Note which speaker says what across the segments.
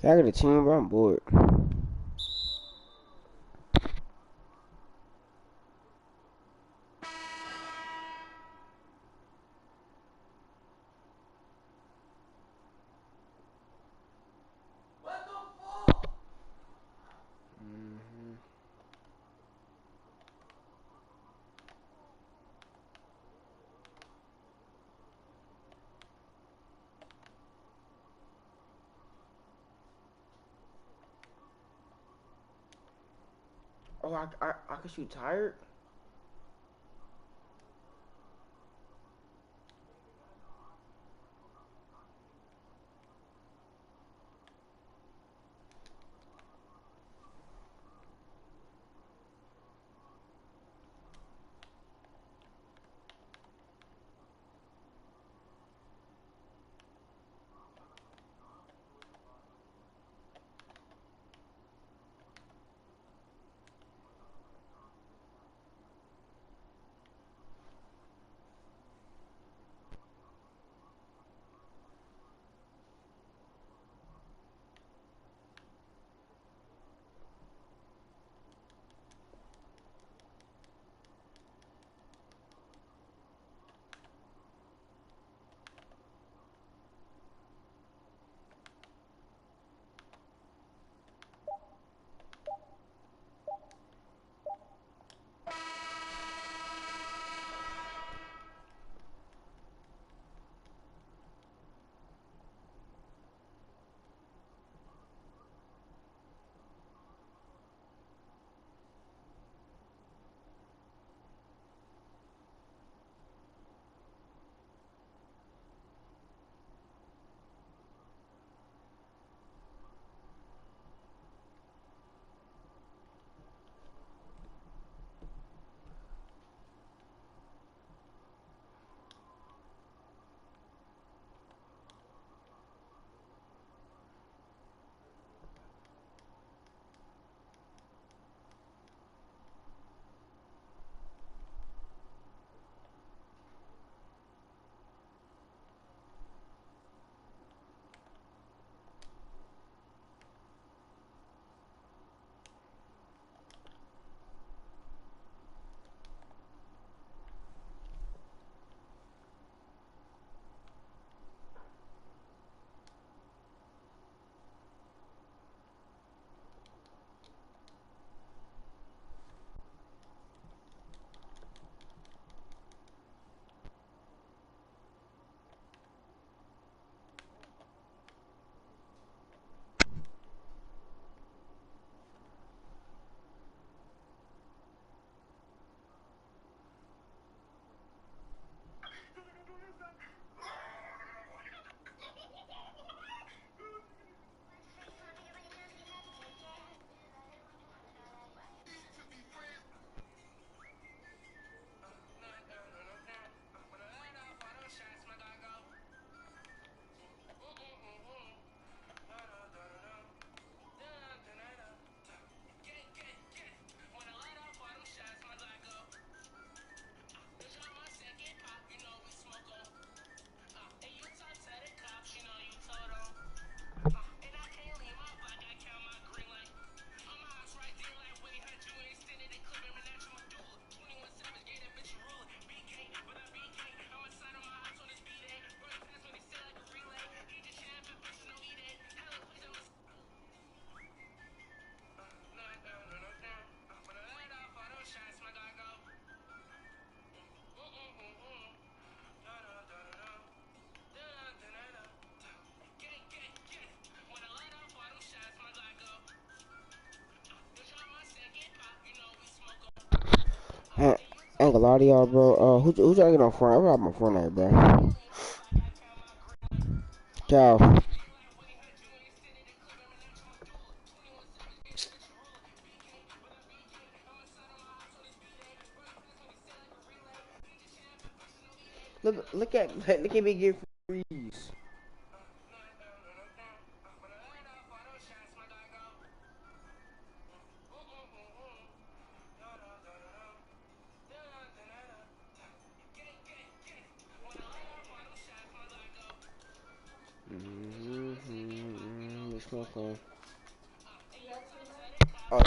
Speaker 1: Yeah, I got a team, but I'm bored. Hmm. Oh, I could shoot tired. I ain't gonna lie to y'all, bro. Who trying to get on Fortnite? I'm robbing my Fortnite, bro. Ciao. Look at me get freeze. Mm-hmm. Queen. Oh,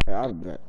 Speaker 1: yeah, I'll bet.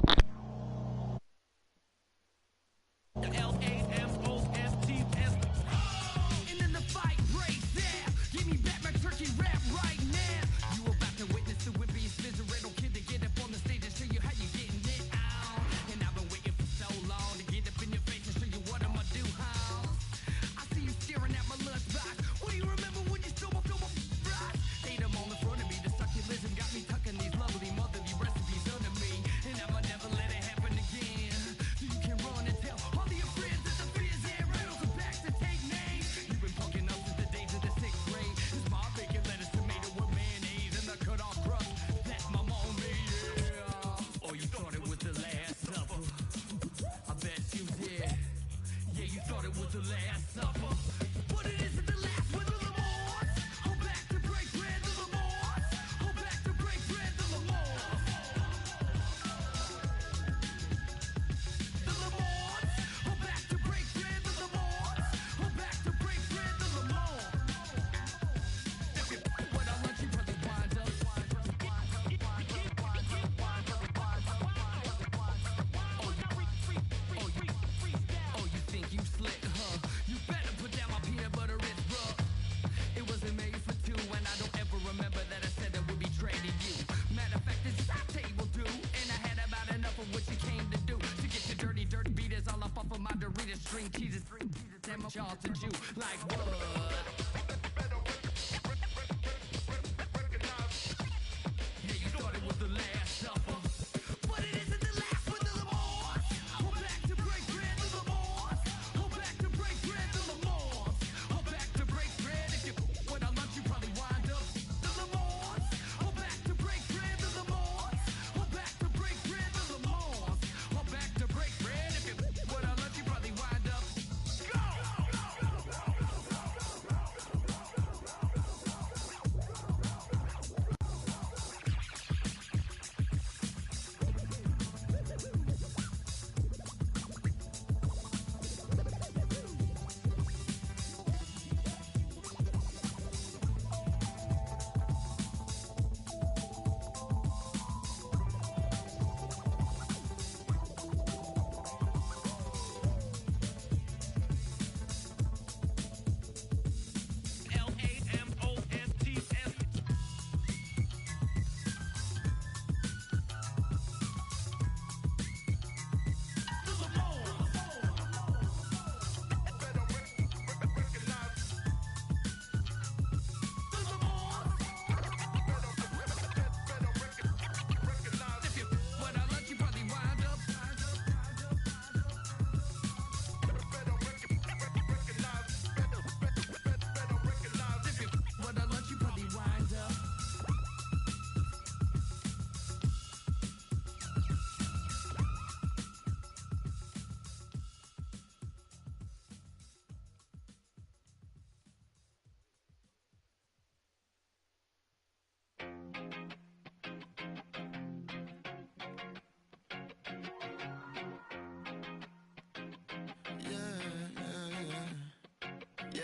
Speaker 2: Yeah,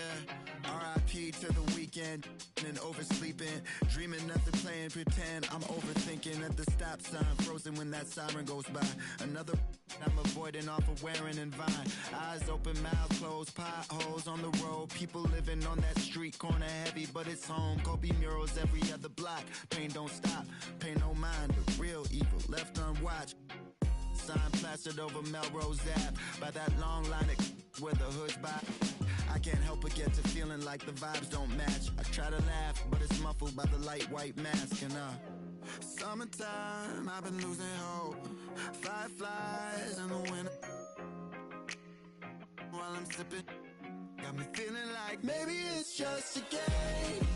Speaker 2: R.I.P. to the weekend and oversleeping, dreaming nothing, playing pretend. I'm overthinking at the stop sign, frozen when that siren goes by. Another I'm avoiding off of wearing and Vine. Eyes open, mouth closed, potholes on the road. People living on that street corner heavy, but it's home. Kobe murals every other block. Pain don't stop, pay no mind. The real evil left unwatched. Sign plastered over Melrose Ave by that long line of where the hood's by. I can't help but get to feeling like the vibes don't match. I try to laugh, but it's muffled by the light white mask. And summertime, I've been losing hope. Fireflies in the winter while I'm sipping. Got me feeling like maybe it's just a game.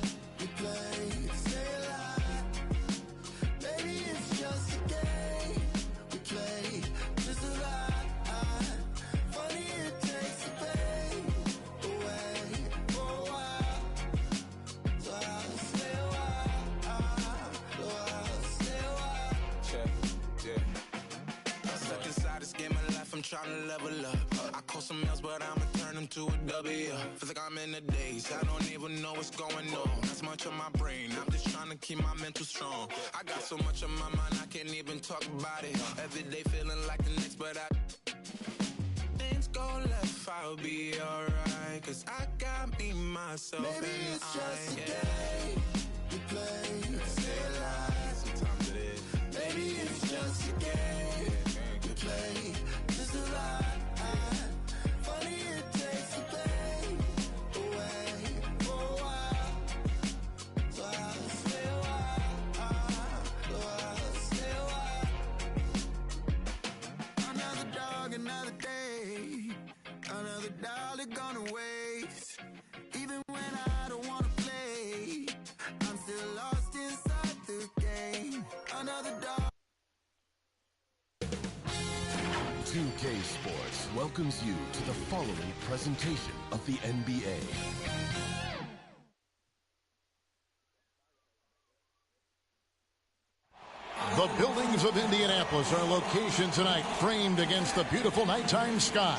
Speaker 2: We play to stay alive. Maybe it's just a game we play to survive. Funny it takes the pain away for a while. So I'll stay a while. So I'll stay a while.
Speaker 3: Check, yeah. Stuck inside this game of life, I'm trying to level up. I call some L's, but I'ma turn them to a W. Feel like I'm in the days, I don't even know what's going on. That's much on my brain, I'm just trying to keep my mental strong. I got so much on my mind, I can't even talk about it. Every day feeling like the next, but things go left, I'll be alright. Cause I got me, myself,
Speaker 2: Maybe
Speaker 3: and
Speaker 2: it's just a game we play to stay alive.
Speaker 3: Sometimes it is.
Speaker 2: Maybe it's just a game we play to survive. Funny it takes the pain away for a while. So I'll stay a while. So I'll stay a while. Another dog, another day. Another dollar gonna waste. Even when I don't wanna play, I'm still lost inside the game. Another dog.
Speaker 4: 2K Sports welcomes you to the following presentation of the NBA.
Speaker 5: The buildings of Indianapolis are location tonight, framed against the beautiful nighttime sky.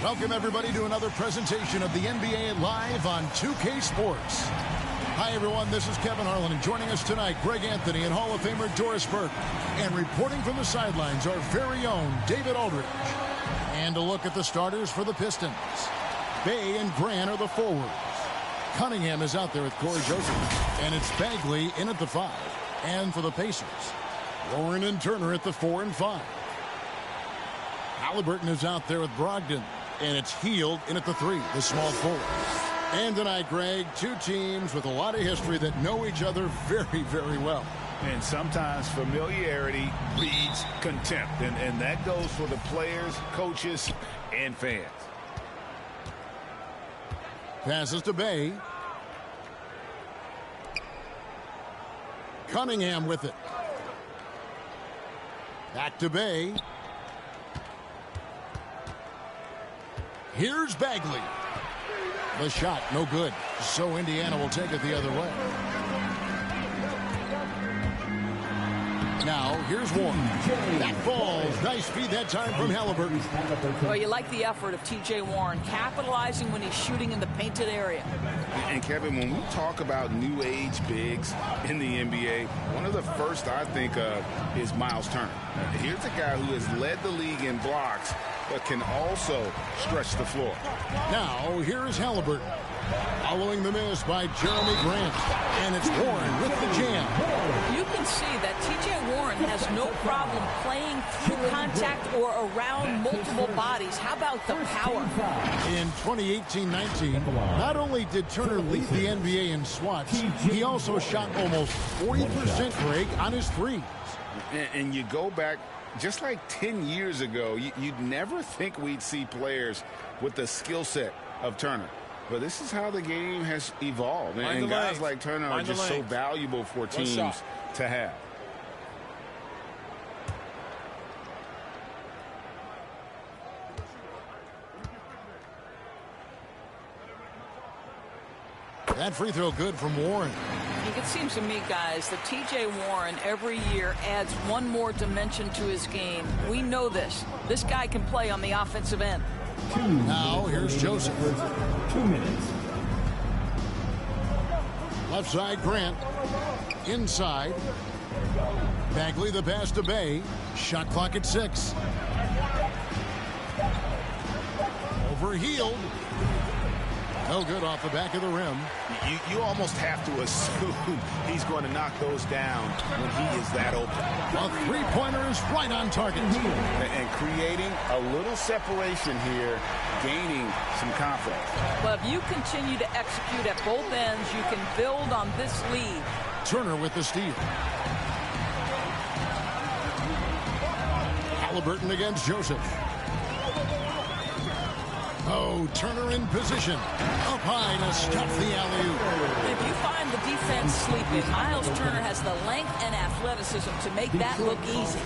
Speaker 5: Welcome, everybody, to another presentation of the NBA live on 2K Sports. Hi, everyone. This is Kevin Harlan, and joining us tonight, Greg Anthony and Hall of Famer Doris Burke. And reporting from the sidelines, our very own David Aldridge. And a look at the starters for the Pistons. Bay and Grant are the forwards. Cunningham is out there with Corey Joseph. And it's Bagley in at the 5. And for the Pacers, Warren and Turner at the 4 and 5. Halliburton is out there with Brogdon. And it's Hield in at the 3, the small forward. And tonight, Greg, two teams with a lot of history that know each other very, very well.
Speaker 6: And sometimes familiarity breeds contempt. And that goes for the players, coaches, and fans.
Speaker 5: Passes to Bay. Cunningham with it. Back to Bay. Here's Bagley. The shot, no good. So Indiana will take it the other way. Now, here's Warren. That falls. Nice feed that time from Halliburton.
Speaker 7: Well, you like the effort of T.J. Warren, capitalizing when he's shooting in the painted area.
Speaker 6: And, Kevin, when we talk about new age bigs in the NBA, one of the first I think of is Miles Turner. Here's a guy who has led the league in blocks, but can also stretch the floor.
Speaker 5: Now, here is Halliburton. Following the miss by Jeremy Grant. And it's Warren with the jam.
Speaker 7: You can see that T.J. Warren has no problem playing through contact or around multiple bodies. How about the power?
Speaker 5: In 2018-19, not only did Turner lead the NBA in swats, he also shot almost 40%, Greg, on his threes.
Speaker 6: And you go back just like 10 years ago, you'd never think we'd see players with the skill set of Turner. But this is how the game has evolved. And guys like Turner are just so valuable for teams to have.
Speaker 5: That free throw good from Warren.
Speaker 7: It seems to me, guys, that T.J. Warren every year adds one more dimension to his game. We know this. This guy can play on the offensive end.
Speaker 5: Now, here's Joseph.
Speaker 8: 2 minutes.
Speaker 5: Left side, Grant. Inside. Bagley, the pass to Bay. Shot clock at 6. Over Hield. No good off the back of the rim.
Speaker 6: You almost have to assume he's going to knock those down when he is that open.
Speaker 5: A three-pointer is right on target.
Speaker 6: And creating a little separation here, gaining some confidence.
Speaker 7: But if you continue to execute at both ends, you can build on this lead.
Speaker 5: Turner with the steal. Halliburton against Joseph. Oh, Turner in position. Up high to stop the alley-oop.
Speaker 7: If you find the defense sleeping, Miles Turner has the length and athleticism to make that look easy.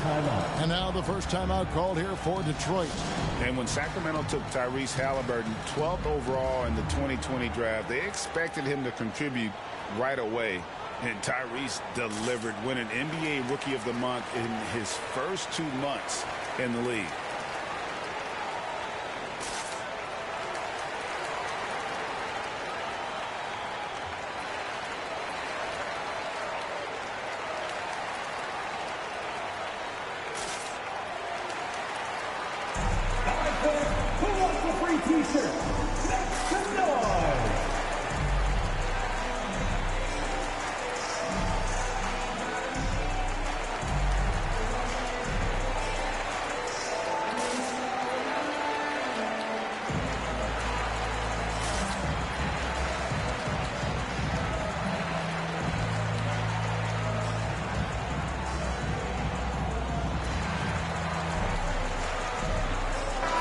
Speaker 5: And now the first timeout called here for Detroit.
Speaker 6: And when Sacramento took Tyrese Halliburton 12th overall in the 2020 draft, they expected him to contribute right away. And Tyrese delivered, winning NBA Rookie of the Month in his first 2 months in the league.
Speaker 8: Who wants a free t-shirt? Make some noise!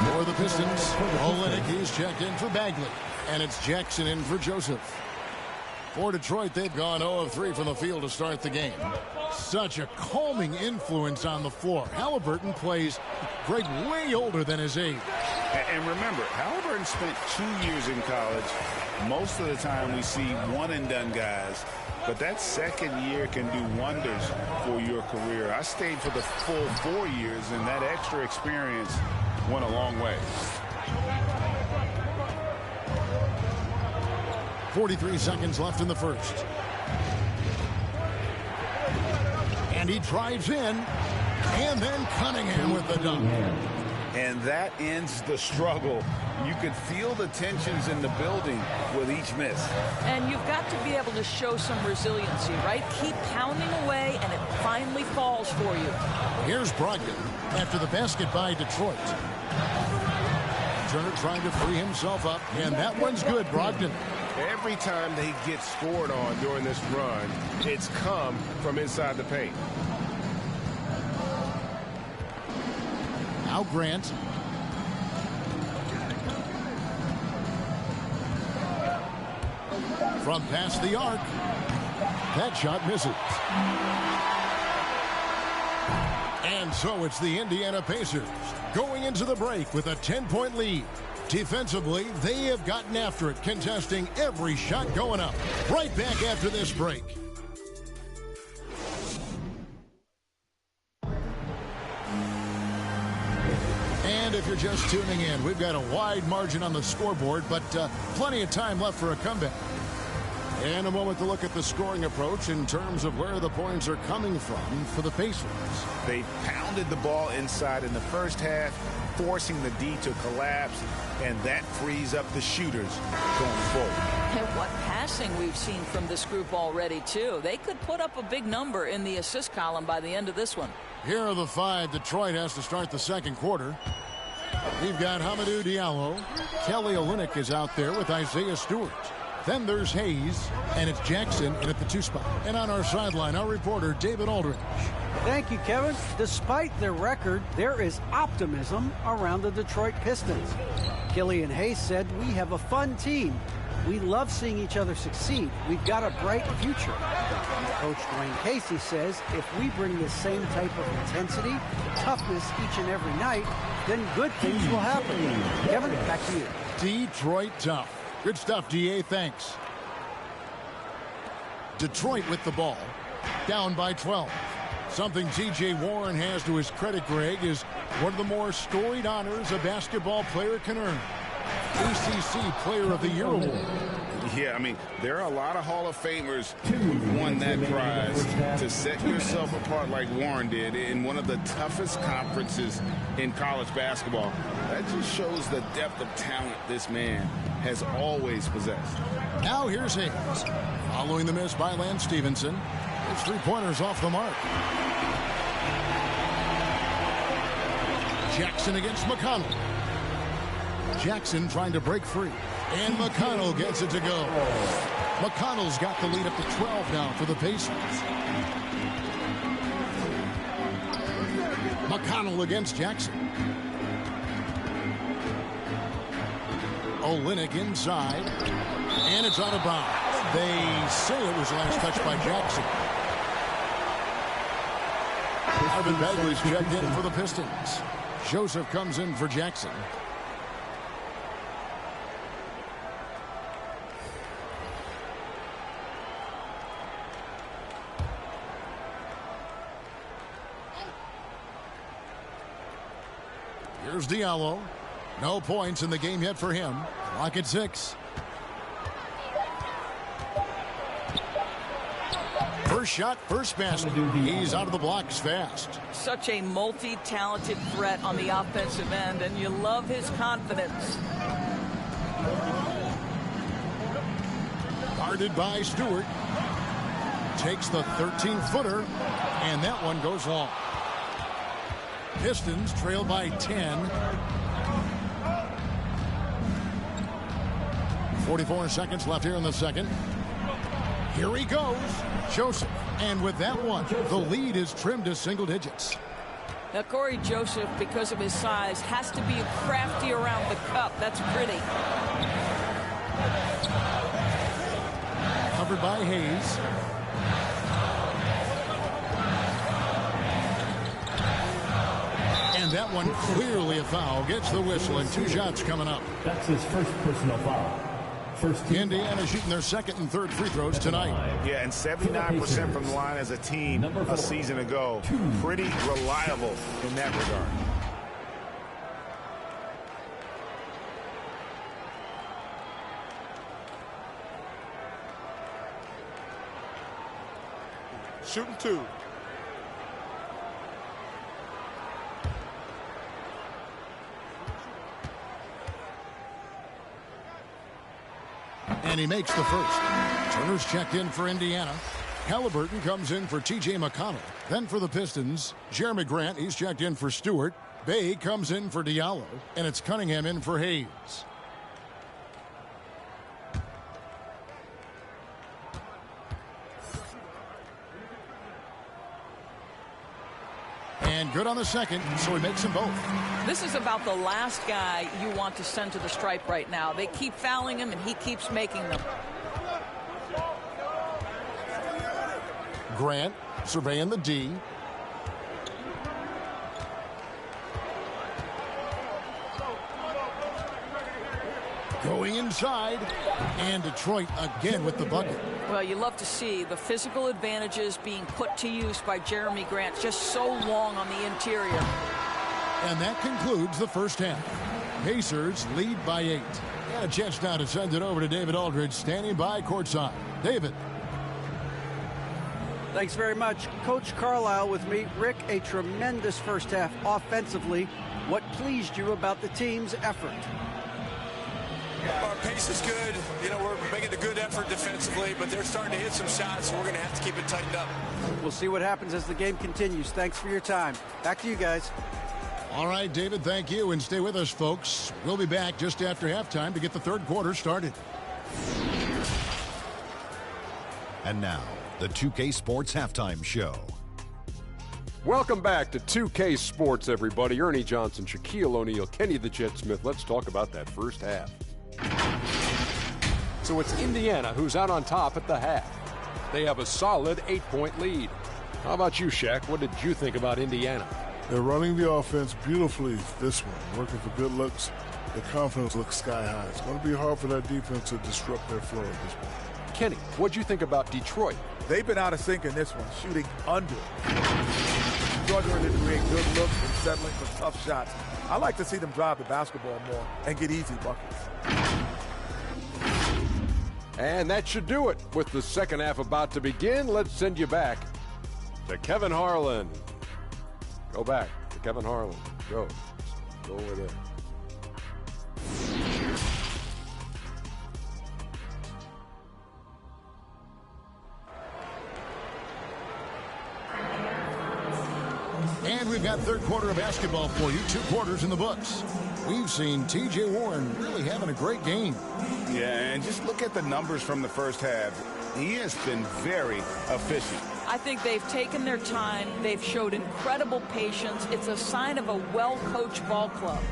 Speaker 5: For the Pistons, Chllin is checked in for Bagley. And it's Jackson in for Joseph. For Detroit, they've gone 0 of 3 from the field to start the game. Such a calming influence on the floor. Halliburton plays Greg way older than his age.
Speaker 6: And remember, Halliburton spent 2 years in college. Most of the time we see one-and-done guys. But that second year can do wonders for your career. I stayed for the full 4 years, and that extra experience went a long way.
Speaker 5: 43 seconds left in the first. And he drives in. And then Cunningham with the dunk.
Speaker 6: And that ends the struggle. You could feel the tensions in the building with each miss.
Speaker 7: And you've got to be able to show some resiliency, right? Keep pounding away, and it finally falls for you.
Speaker 5: Here's Brogdon after the basket by Detroit. Turner trying to free himself up, and that one's good, Brogdon.
Speaker 9: Every time they get scored on during this run, it's come from inside the paint.
Speaker 5: Now Grant. From past the arc. That shot misses. And so it's the Indiana Pacers going into the break with a 10-point lead. Defensively, they have gotten after it, contesting every shot going up. Right back after this break. And if you're just tuning in, we've got a wide margin on the scoreboard, but plenty of time left for a comeback. And a moment to look at the scoring approach in terms of where the points are coming from for the Pacers.
Speaker 6: They pounded the ball inside in the first half, forcing the D to collapse, and that frees up the shooters going forward.
Speaker 7: And what passing we've seen from this group already, too. They could put up a big number in the assist column by the end of this one.
Speaker 5: Here are the 5 Detroit has to start the second quarter. We've got Hamidou Diallo. Kelly Olynyk is out there with Isaiah Stewart. Then there's Hayes, and it's Jackson in at the 2 spot. And on our sideline, our reporter, David Aldridge.
Speaker 10: Thank you, Kevin. Despite their record, there is optimism around the Detroit Pistons. Killian Hayes said, "We have a fun team. We love seeing each other succeed. We've got a bright future." Coach Dwayne Casey says, if we bring this same type of intensity, toughness each and every night, then good things will happen. Kevin, back to you.
Speaker 5: Detroit tough. Good stuff, DA. Thanks. Detroit with the ball. Down by 12. Something T.J. Warren has to his credit, Greg, is one of the more storied honors a basketball player can earn. ACC Player of the Year award.
Speaker 6: Yeah, I mean, there are a lot of Hall of Famers who've won that prize. To set yourself apart like Warren did in one of the toughest conferences in college basketball, that just shows the depth of talent this man has always possessed.
Speaker 5: Now here's Hayes. Following the miss by Lance Stevenson. His 3-pointers off the mark. Jackson against McConnell. Jackson trying to break free. And McConnell gets it to go. McConnell's got the lead up to 12 now for the Pacers. McConnell against Jackson. Olynyk inside. And it's out of bounds. They say it was last touched by Jackson. Marvin Bagley's checked in for the Pistons. Joseph comes in for Jackson. Here's Diallo. No points in the game yet for him. Clock at 6. First shot, first basket. He's out of the blocks fast.
Speaker 7: Such a multi-talented threat on the offensive end, and you love his confidence.
Speaker 5: Guarded by Stewart. Takes the 13-footer, and that one goes long. Pistons trail by 10. 44 seconds left here in the second. Here he goes. Joseph. And with that one, the lead is trimmed to single digits.
Speaker 7: Now, Corey Joseph, because of his size, has to be crafty around the cup. That's pretty.
Speaker 5: Covered by Hayes. And that one clearly a foul. Gets the whistle, and 2 shots coming up.
Speaker 8: That's his first personal foul.
Speaker 5: Indiana shooting their second and third free throws tonight.
Speaker 6: Yeah, and 79% from the line as a team a season ago. Pretty reliable in that regard.
Speaker 9: Shooting 2.
Speaker 5: And he makes the first. Turner's checked in for Indiana. Halliburton comes in for T.J. McConnell. Then for the Pistons, Jeremy Grant, he's checked in for Stewart. Bay comes in for Diallo. And it's Cunningham in for Hayes. And good on the second, so he makes them both.
Speaker 7: This is about the last guy you want to send to the stripe right now. They keep fouling him, and he keeps making them.
Speaker 5: Grant surveying the D. Going inside. And Detroit again with the bucket.
Speaker 7: Well, you love to see the physical advantages being put to use by Jeremy Grant. Just so long on the interior.
Speaker 5: And that concludes the first half. Pacers lead by 8. And a chance now to send it over to David Aldridge, standing by courtside. David.
Speaker 10: Thanks very much. Coach Carlisle with me. Rick, a tremendous first half offensively. What pleased you about the team's effort?
Speaker 11: Our pace is good. You know, we're making a good effort defensively, but they're starting to hit some shots, so we're going to have to keep it tightened up.
Speaker 10: We'll see what happens as the game continues. Thanks for your time. Back to you guys.
Speaker 5: All right, David, thank you. And stay with us, folks. We'll be back just after halftime to get the third quarter started.
Speaker 4: And now, the 2K Sports Halftime Show.
Speaker 12: Welcome back to 2K Sports, everybody. Ernie Johnson, Shaquille O'Neal, Kenny the Jet Smith. Let's talk about that first half. So it's Indiana who's out on top at the half. They have a solid 8-point lead. How about you, Shaq? What did you think about Indiana?
Speaker 13: They're running the offense beautifully this one, working for good looks. Their confidence looks sky high. It's going to be hard for that defense to disrupt their flow at this point.
Speaker 12: Kenny, what'd you think about Detroit?
Speaker 14: They've been out of sync in this one, shooting under. Struggling to create good looks and settling for tough shots. I like to see them drive the basketball more and get easy buckets.
Speaker 12: And that should do it. With the second half about to begin, let's send you back to Kevin Harlan. Go back to Kevin Harlan. Go over there.
Speaker 5: And we've got third quarter of basketball for you. 2 quarters in the books. We've seen T.J. Warren really having a great game.
Speaker 6: Yeah, and just look at the numbers from the first half. He has been very efficient.
Speaker 7: I think they've taken their time. They've showed incredible patience. It's a sign of a well-coached ball club.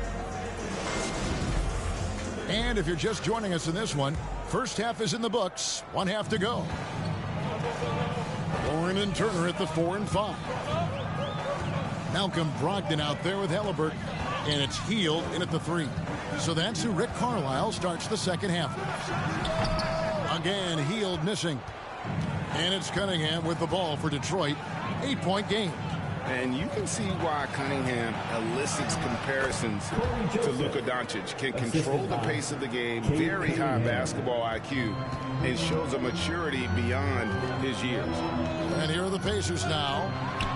Speaker 5: And if you're just joining us in this one, first half is in the books. 1 half to go. Warren and Turner at the 4 and 5. Malcolm Brogdon out there with Halliburton. And it's Hield in at the 3. So that's who Rick Carlisle starts the second half. Again, Hield missing. And it's Cunningham with the ball for Detroit. 8-point game.
Speaker 6: And you can see why Cunningham elicits comparisons to Luka Doncic. Can control the pace of the game, very high basketball IQ, and shows a maturity beyond his years.
Speaker 5: And here are the Pacers now,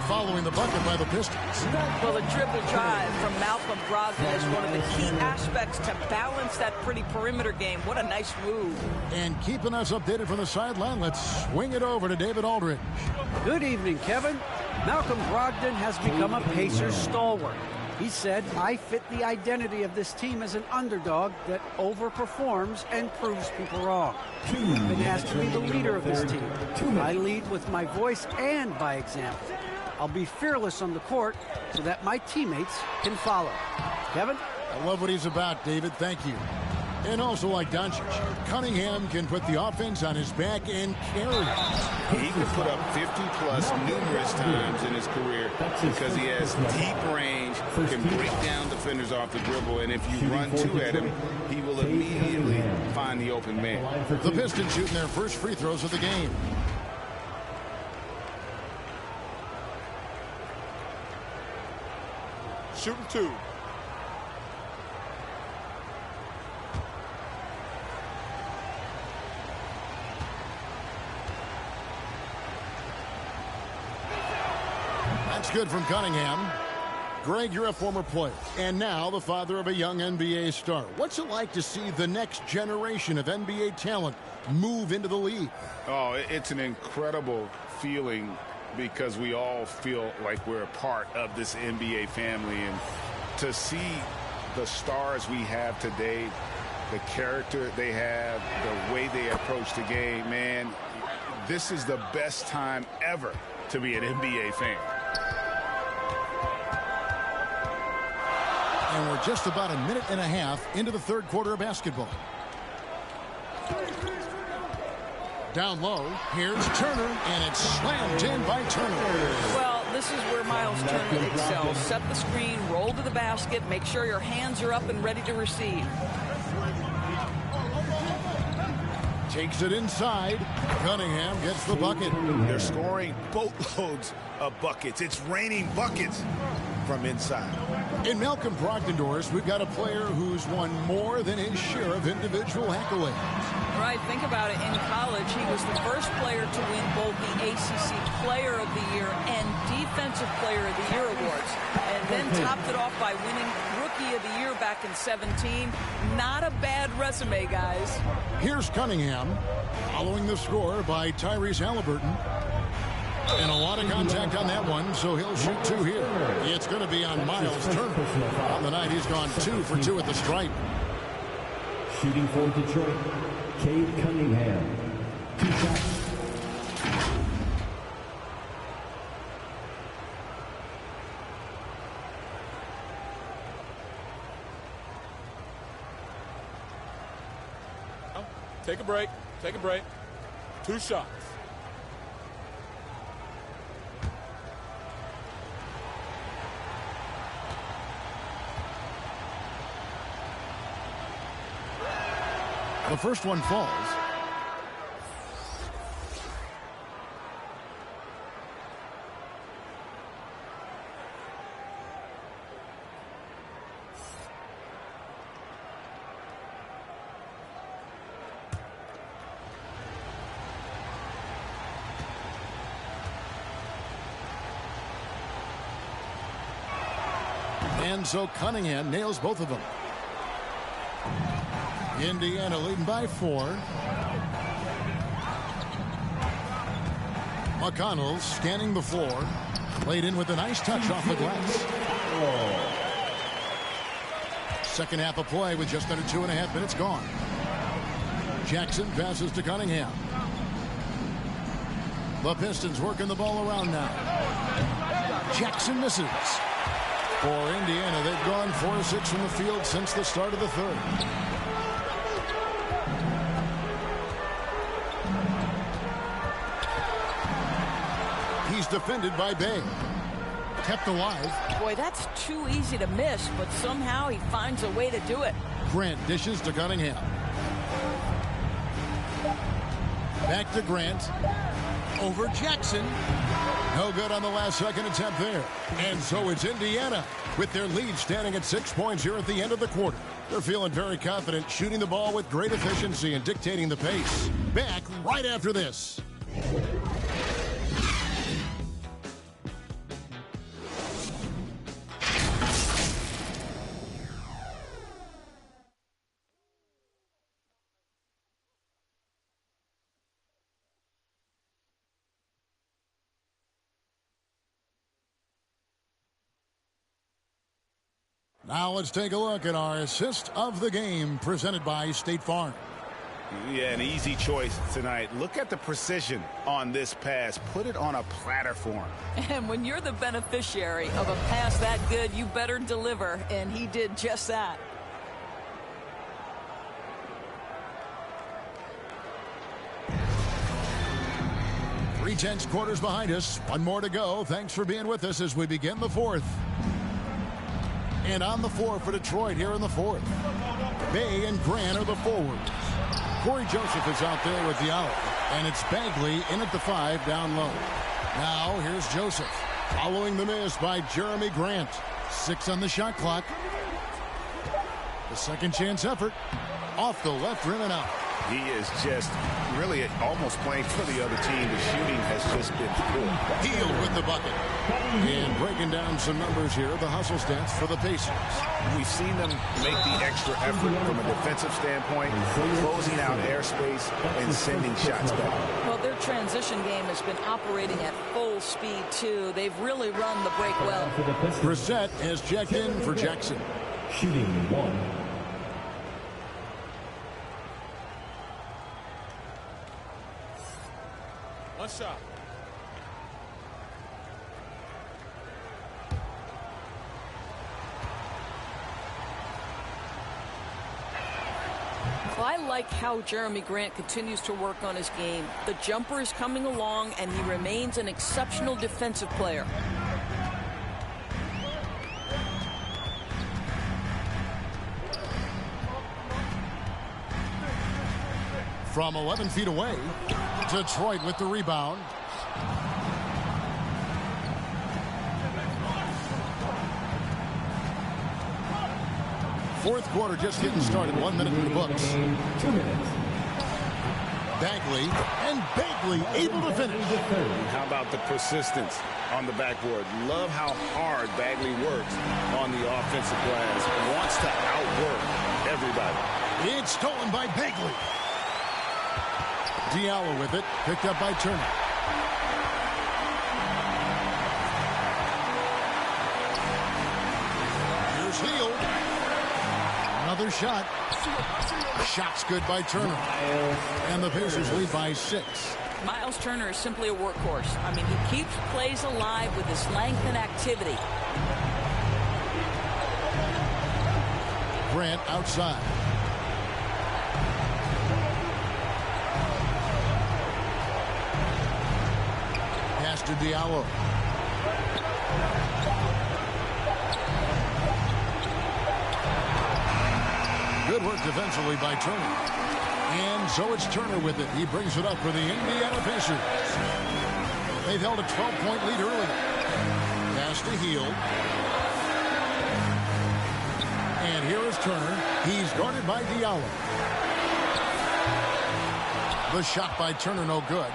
Speaker 5: following the bucket by the Pistons.
Speaker 7: Well, the dribble drive from Malcolm Brogdon is one of the key aspects to balance that pretty perimeter game. What a nice move.
Speaker 5: And keeping us updated from the sideline, let's swing it over to David Aldridge.
Speaker 10: Good evening, Kevin. Malcolm Brogdon has become a Pacers stalwart. He said, I fit the identity of this team as an underdog that overperforms and proves people wrong. I've been asked to be the leader of this team. I lead with my voice and by example. I'll be fearless on the court so that my teammates can follow. Kevin?
Speaker 5: I love what he's about, David. Thank you. And also, like Doncic, Cunningham can put the offense on his back and carry it.
Speaker 6: He can put up 50-plus numerous times in his career because he has deep range, can break down defenders off the dribble, and if you run two at him, he will immediately find the open man.
Speaker 5: The Pistons shooting their first free throws of the game.
Speaker 11: Shooting 2.
Speaker 5: That's good from Cunningham. Greg, you're a former player, and now the father of a young NBA star. What's it like to see the next generation of NBA talent move into the league?
Speaker 6: Oh, it's an incredible feeling because we all feel like we're a part of this NBA family. And to see the stars we have today, the character they have, the way they approach the game, man, this is the best time ever to be an NBA fan.
Speaker 5: And we're just about a minute and a half into the third quarter of basketball. Down low, here's Turner, and it's slammed in by Turner.
Speaker 7: Well, this is where Miles Turner excels. Set the screen, roll to the basket, make sure your hands are up and ready to receive.
Speaker 5: Takes it inside. Cunningham gets the bucket.
Speaker 15: They're scoring boatloads of buckets. It's raining buckets from inside.
Speaker 5: In Malcolm Brogdon, Doris, we've got a player who's won more than his share of individual accolades.
Speaker 7: Right, think about it. In college, he was the first player to win both the ACC Player of the Year and Defensive Player of the Year awards, and then topped it off by winning Rookie of the Year back in 2017. Not a bad resume, guys.
Speaker 5: Here's Cunningham, following the score by Tyrese Halliburton. And a lot of contact on that one, so he'll shoot 2 here. It's going to be on Miles Turner. On the night, he's gone 2 for 2 at the stripe.
Speaker 8: Shooting for Detroit, Cade Cunningham. 2 shots.
Speaker 11: Take a break. Take a break. 2 shots.
Speaker 5: The first one falls. And so Cunningham nails both of them. Indiana leading by 4. McConnell scanning the floor. Laid in with a nice touch off the glass. Second half of play with just under 2.5 minutes gone. Jackson passes to Cunningham. The Pistons working the ball around now. Jackson misses. For Indiana, they've gone 4 of 6 from the field since the start of the third. is defended by Bay. Kept alive.
Speaker 7: Boy, that's too easy to miss, but somehow he finds a way to do it.
Speaker 5: Grant dishes to Cunningham. Back to Grant. Over Jackson. No good on the last second attempt there. And so it's Indiana with their lead standing at 6 points here at the end of the quarter. They're feeling very confident, shooting the ball with great efficiency and dictating the pace. Back right after this. Now let's take a look at our assist of the game presented by State Farm.
Speaker 15: Yeah, an easy choice tonight. Look at the precision on this pass. Put it on a platter for him.
Speaker 7: And when you're the beneficiary of a pass that good, you better deliver, and he did just that.
Speaker 5: Three-tenths quarters behind us. One more to go. Thanks for being with us as we begin the fourth. And on the floor for Detroit here in the fourth. Bay and Grant are the forwards. Corey Joseph is out there with the out. And it's Bagley in at the 5 down low. Now here's Joseph. Following the miss by Jeremy Grant. 6 on the shot clock. The second chance effort. Off the left rim and out.
Speaker 15: He is just really almost playing for the other team. The shooting has just been poor.
Speaker 5: Healed with the bucket. And breaking down some numbers here, the hustle stats for the Pacers.
Speaker 15: We've seen them make the extra effort from a defensive standpoint, closing out airspace and sending shots back.
Speaker 7: Well, their transition game has been operating at full speed, too. They've really run the break well.
Speaker 5: Brissett has checked in for Jackson.
Speaker 8: Shooting 1.
Speaker 11: One shot.
Speaker 7: Well, I like how Jeremy Grant continues to work on his game. The jumper is coming along, and he remains an exceptional defensive player.
Speaker 5: From 11 feet away, Detroit with the rebound. Fourth quarter just getting started. 1 minute in the books.
Speaker 8: 2 minutes.
Speaker 5: Bagley, and Bagley able to finish.
Speaker 15: How about the persistence on the backboard? Love how hard Bagley works on the offensive glass. Wants to outwork everybody.
Speaker 5: It's stolen by Bagley. Diallo with it, picked up by Turner. Here's Hield. Another shot. Shot's good by Turner. And the Pacers lead by 6.
Speaker 7: Miles Turner is simply a workhorse. I mean, he keeps plays alive with his length and activity.
Speaker 5: Grant outside. Pass to Diallo. Good work defensively by Turner. And so it's Turner with it. He brings it up for the Indiana Pacers. They've held a 12-point lead earlier. Pass to Hield. And here is Turner. He's guarded by Diallo. The shot by Turner, no good.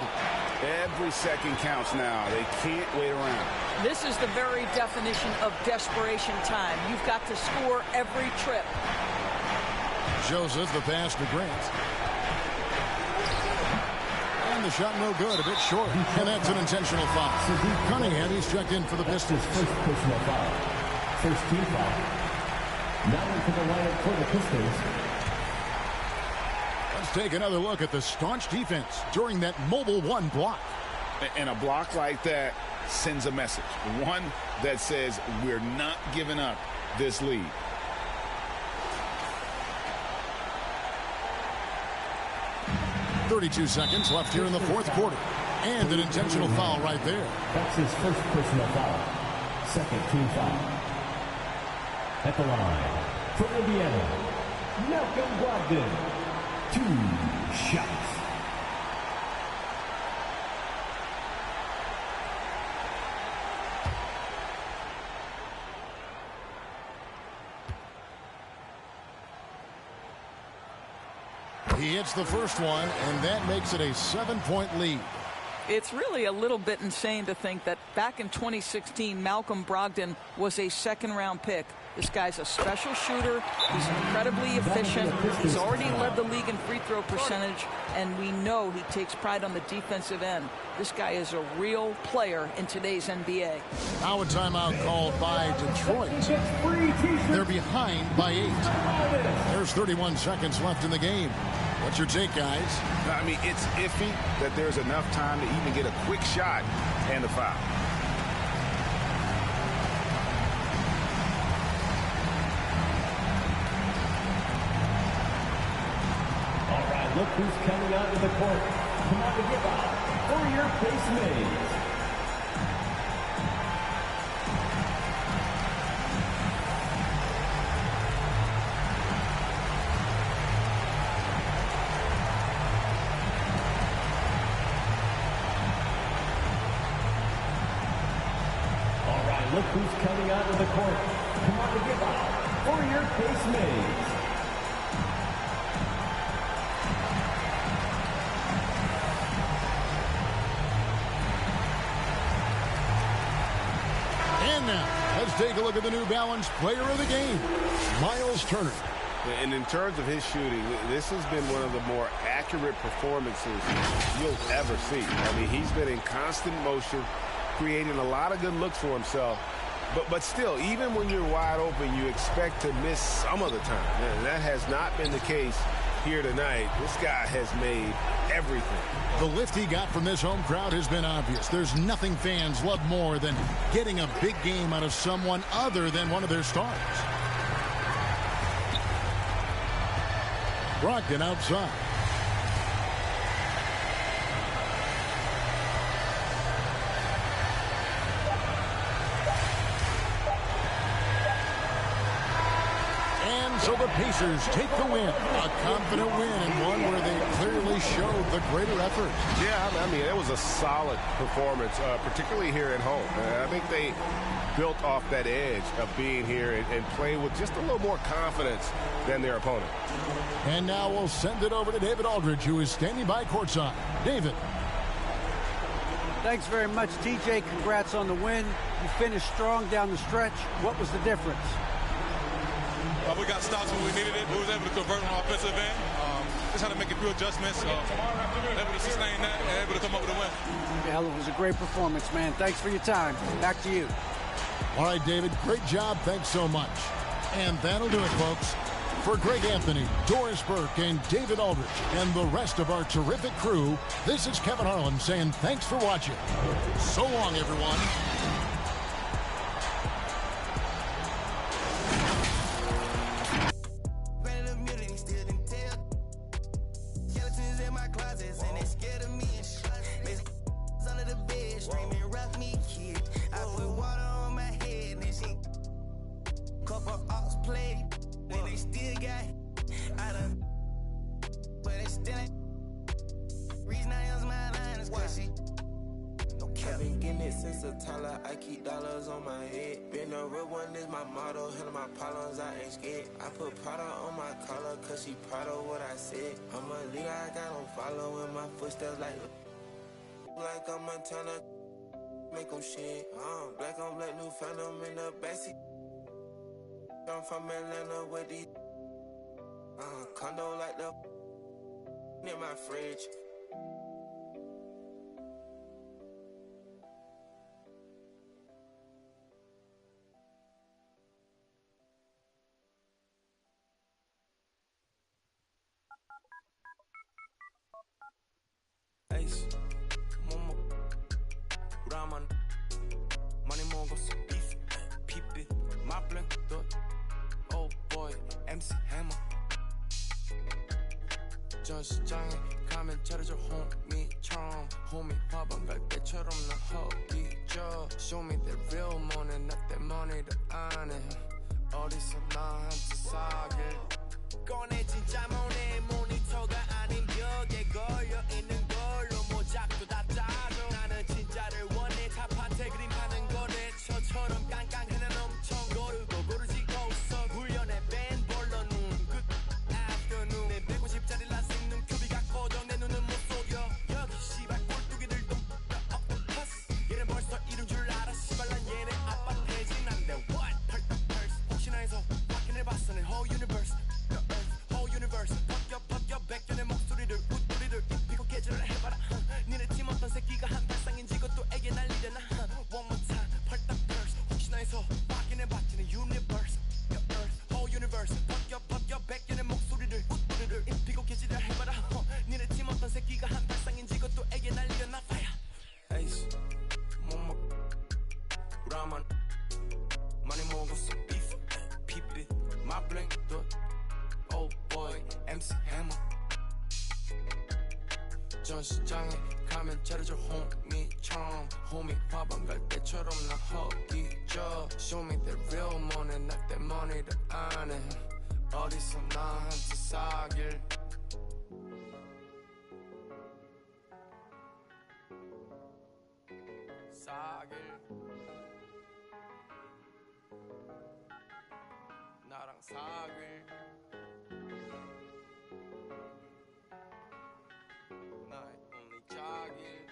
Speaker 15: Every second counts now. They can't wait around.
Speaker 7: This is the very definition of desperation time. You've got to score every trip.
Speaker 5: Joseph, the pass to Grant. And the shot no good, a bit short. And that's an intentional foul. Cunningham, he's checked in for the Pistons.
Speaker 8: First personal foul. First team foul. Now into the lineup for the Pistons.
Speaker 5: Let's take another look at the staunch defense during that mobile 1 block.
Speaker 15: And a block like that sends a message. One that says we're not giving up this lead.
Speaker 5: .32 seconds left here in the fourth quarter. And an intentional foul right there.
Speaker 8: That's his first personal foul. Second team foul. At the line, from Indiana, Malcolm Brogdon. 2 shots.
Speaker 5: He hits the first one, and that makes it a 7-point lead.
Speaker 7: It's really a little bit insane to think that back in 2016, Malcolm Brogdon was a second-round pick. This guy's a special shooter. He's incredibly efficient. He's already led the league in free throw percentage, and we know he takes pride on the defensive end. This guy is a real player in today's NBA.
Speaker 5: Now a timeout called by Detroit. They're behind by 8. There's 31 seconds left in the game. What's your take, guys?
Speaker 6: I mean, it's iffy that there's enough time to even get a quick shot and a foul.
Speaker 8: All right, look who's coming out to the court. Come on to give out for your base mates. Look who's coming out of the court. Come on to give out for your base mates.
Speaker 5: And now, let's take a look at the New Balance player of the game, Miles Turner.
Speaker 6: And in terms of his shooting, this has been one of the more accurate performances you'll ever see. I mean, he's been in constant motion, creating a lot of good looks for himself. But still, even when you're wide open, you expect to miss some of the time. And that has not been the case here tonight. This guy has made everything.
Speaker 5: The lift he got from this home crowd has been obvious. There's nothing fans love more than getting a big game out of someone other than one of their stars. Brogdon outside. So the Pacers take the win. A confident win and one where they clearly showed the greater effort.
Speaker 6: Yeah, I mean, it was a solid performance, particularly here at home. I think they built off that edge of being here and play with just a little more confidence than their opponent.
Speaker 5: And now we'll send it over to David Aldridge, who is standing by courtside. David.
Speaker 10: Thanks very much, TJ. Congrats on the win. You finished strong down the stretch. What was the difference?
Speaker 16: We got stops when we needed it. We was able to convert on the offensive end. Just had to make a few adjustments. Able to sustain that and able to come up with a win.
Speaker 10: Yeah, it was a great performance, man. Thanks for your time. Back to you.
Speaker 5: All right, David. Great job. Thanks so much. And that'll do it, folks. For Greg Anthony, Doris Burke, and David Aldridge, and the rest of our terrific crew, this is Kevin Harlan saying thanks for watching. So long, everyone.
Speaker 17: I keep dollars on my head. Been a real one is my motto. Handle my problems, I ain't scared. I put Prada on my collar, cause she proud of what I said. I'm a leader, I got on following my footsteps like I'm a turner. Make them shit. Black on black, new phantom in the backseat. I'm from Atlanta with these condo like the in my fridge. Ace, Momo, Raman, Money Mongos, beef, peep it, my blank, oh boy, MC Hammer. Just John, comment, chatter, your home, me, 처음 홈이 밥은 갈 때처럼 나 허기져 Show me the real money not that money 더 안해 어디서 나한테 사길 꺼내진 자모네 모니터가 아닌 벽에 걸려있는 걸로 모작도 다 짜줘 나는 진짜를 원해 탑한테 그림하는 거래처처럼 깡깡해 난 엄청 고르고 고르지고 서 훈련에 뺀 볼러 눈끝 afternoon 내 150짜리 라식 눈큐비가 꺼져 내 눈은 못 속여 여기 씨발 꼴뚜기들도 얘는 벌써 이룬 줄 알아 씨발 난 얘네 아빠 대진 안돼 what 펄떡펄스 혹시나 해서 확인해봤어 내 whole universe the earth whole universe 벗겨 백견의 목소리를 웃소리를 입히고 깨지를 해봐라 니네 팀 어떤 새끼가 한 발상인지 그것도 애게 날리려나 one more time 펄떡펄스 혹시나 해서 확인해봤지 내 universe the earth whole universe 벗겨 백견의 목소리를 웃소리를 입히고 깨지를 해봐라 니네 팀 어떤 새끼가 한 발상인지 그것도 애게 날리려나 fire 에이스 못 먹 우라만 많이 먹었어 beef 피피 my bling 도 oh boy MC Hammer 전시장에 가면 차려줘 홈이처럼 홈이 밥안 갈 때처럼 나 허기져 Show me the real money not that money 더 안해 어디서 나한테 사길 사길 나랑 사길 나의 only 자길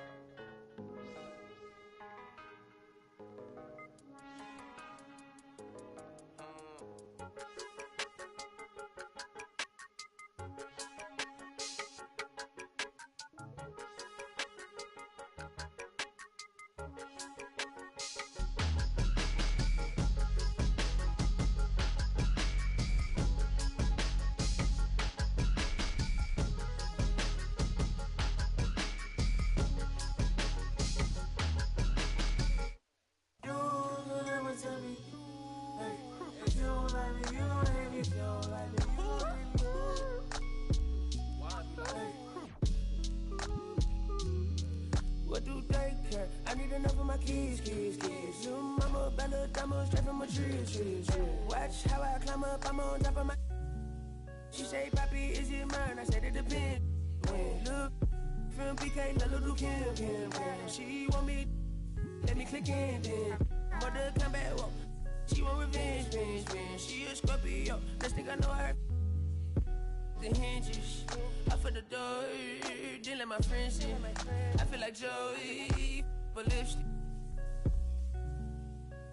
Speaker 17: What do they care? I need enough of my kids. Little mama, Bella, diamond, straight from a tree. Watch how I climb up, I'm on top of my. She say, Papi, is it mine? I said it depends. When look from PK, little Kim. She want me, let me click in then. Mother come back, whoa. She want revenge. She a Scorpio, next thing I know her. The hinges, I for the door, didn't let my friends in. I feel like Joey, but lipstick.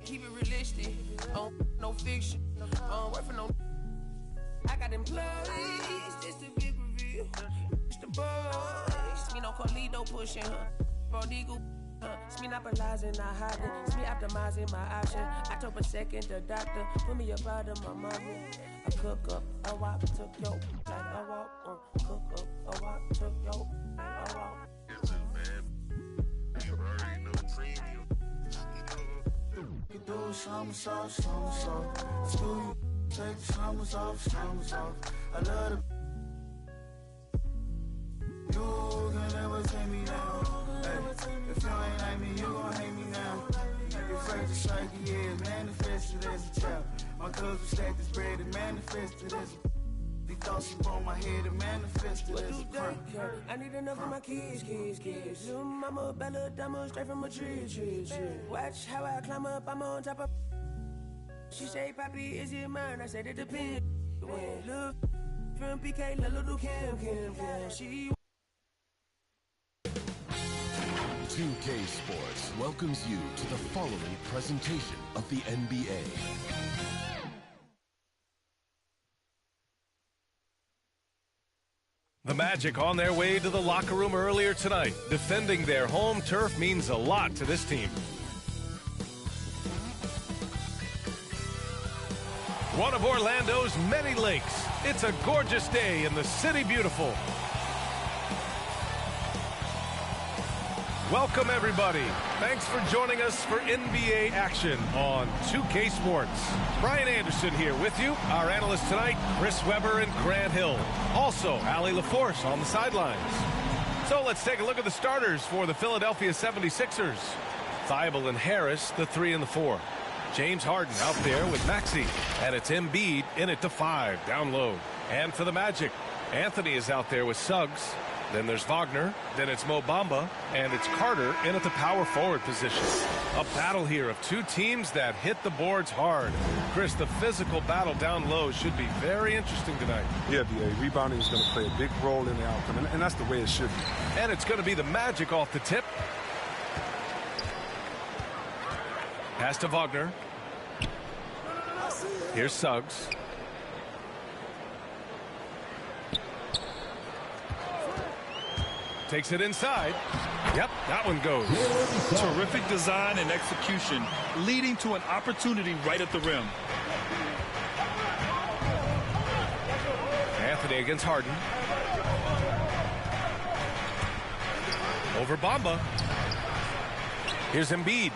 Speaker 17: Keep it realistic, no fiction, work for no. I got employees, this the big reveal. It's the boys, me no Carlito pushing her. Prodigal, it's me not monopolizing, not hiding. It's me optimizing my option. I took a second, the doctor put me up out of my mommy. I cook up, a wop, took yo, like a walk. Cook up, a wop, took yo, like a walk.
Speaker 18: Yes, man. You already know premium.
Speaker 19: You do some soft. Screw you, take the summers off. I love the. You can never take me down. Hey, if you ain't like me, you gon' hate me now. You're afraid to strike, yeah, manifested as a child. My cousin stacked this bread and manifested as a. They thoughts upon my head and manifested as a crime.
Speaker 17: I need enough of my kids. Little mama, Bella, diamond, straight from a tree. Watch how I climb up, I'm on top of. She say, Papi, is it mine? I said it depends. When look from PK, little Kim. She.
Speaker 4: 2K Sports welcomes you to the following presentation of the NBA.
Speaker 20: The Magic on their way to the locker room earlier tonight. Defending their home turf means a lot to this team. One of Orlando's many lakes. It's a gorgeous day in the City Beautiful. Welcome, everybody. Thanks for joining us for NBA action on 2K Sports. Brian Anderson here with you. Our analysts tonight, Chris Webber and Grant Hill. Also, Allie LaForce on the sidelines. So let's take a look at the starters for the Philadelphia 76ers. Thibault and Harris, the 3 and the 4. James Harden out there with Maxey. And it's Embiid in at the 5, down low. And for the Magic, Anthony is out there with Suggs. Then there's Wagner. Then it's Mo Bamba. And it's Carter in at the power forward position. A battle here of two teams that hit the boards hard. Chris, the physical battle down low should be very interesting tonight.
Speaker 21: Yeah, B.A. Rebounding is going to play a big role in the outcome, and that's the way it should be.
Speaker 20: And it's going to be the Magic off the tip. Pass to Wagner. Here's Suggs. Takes it inside. Yep, that one goes.
Speaker 22: Terrific design and execution, leading to an opportunity right at the rim.
Speaker 20: Anthony against Harden. Over Bamba. Here's Embiid.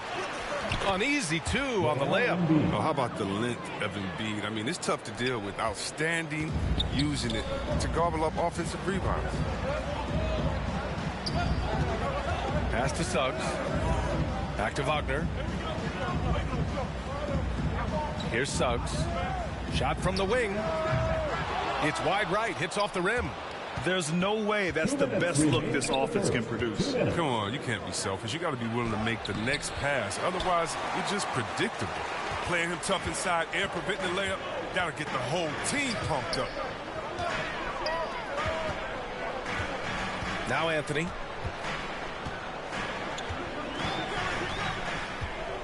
Speaker 20: An easy 2 on the layup.
Speaker 21: Oh, how about the length of Embiid? I mean, it's tough to deal with. Outstanding, using it to gobble up offensive rebounds.
Speaker 20: Pass to Suggs. Back to Wagner. Here's Suggs. Shot from the wing. It's wide right. Hits off the rim.
Speaker 22: There's no way that's the best look this offense can produce.
Speaker 21: Come on, you can't be selfish. You got to be willing to make the next pass. Otherwise, you're just predictable. Playing him tough inside and preventing the layup, got to get the whole team pumped up.
Speaker 20: Now Anthony.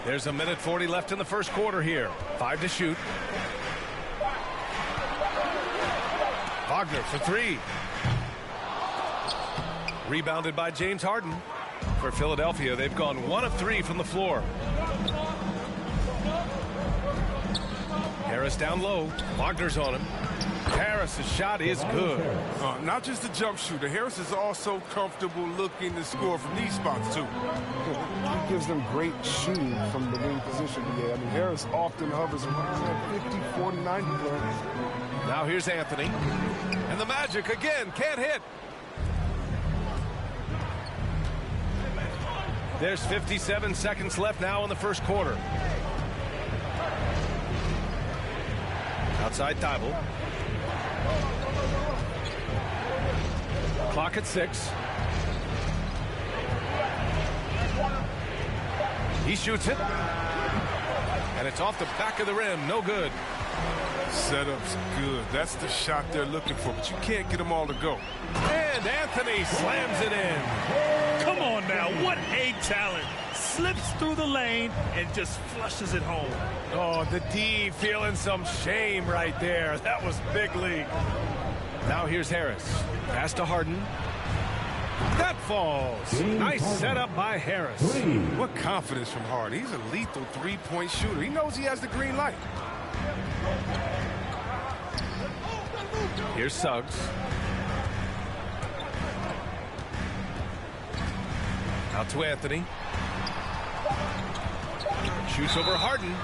Speaker 20: There's a minute 40 left in the first quarter here. 5 to shoot. Wagner for 3. Rebounded by James Harden. For Philadelphia, they've gone 1 of 3 from the floor. Harris down low. Wagner's on him. Harris's shot is good.
Speaker 21: Not just a jump shooter. Harris is also comfortable looking to score from these spots, too.
Speaker 13: He gives them great shooting from the wing position. Yeah, I mean, Harris often hovers around that 50, 40, 90 range.
Speaker 20: Now here's Anthony. And the Magic again can't hit. There's 57 seconds left now in the first quarter. Outside Thibault. Clock at 6. He shoots it. And it's off the back of the rim. No good.
Speaker 21: Setup's good. That's the shot they're looking for, but you can't get them all to go.
Speaker 20: And Anthony slams it in.
Speaker 22: Come on now, what a talent. Slips through the lane and just flushes it home.
Speaker 20: Oh, the D feeling some shame right there. That was big league. Now here's Harris. Pass to Harden. That falls. Nice setup by Harris.
Speaker 21: What confidence from Harden. He's a lethal three-point shooter. He knows he has the green light.
Speaker 20: Here's Suggs. Out to Anthony. Shoots over Harden.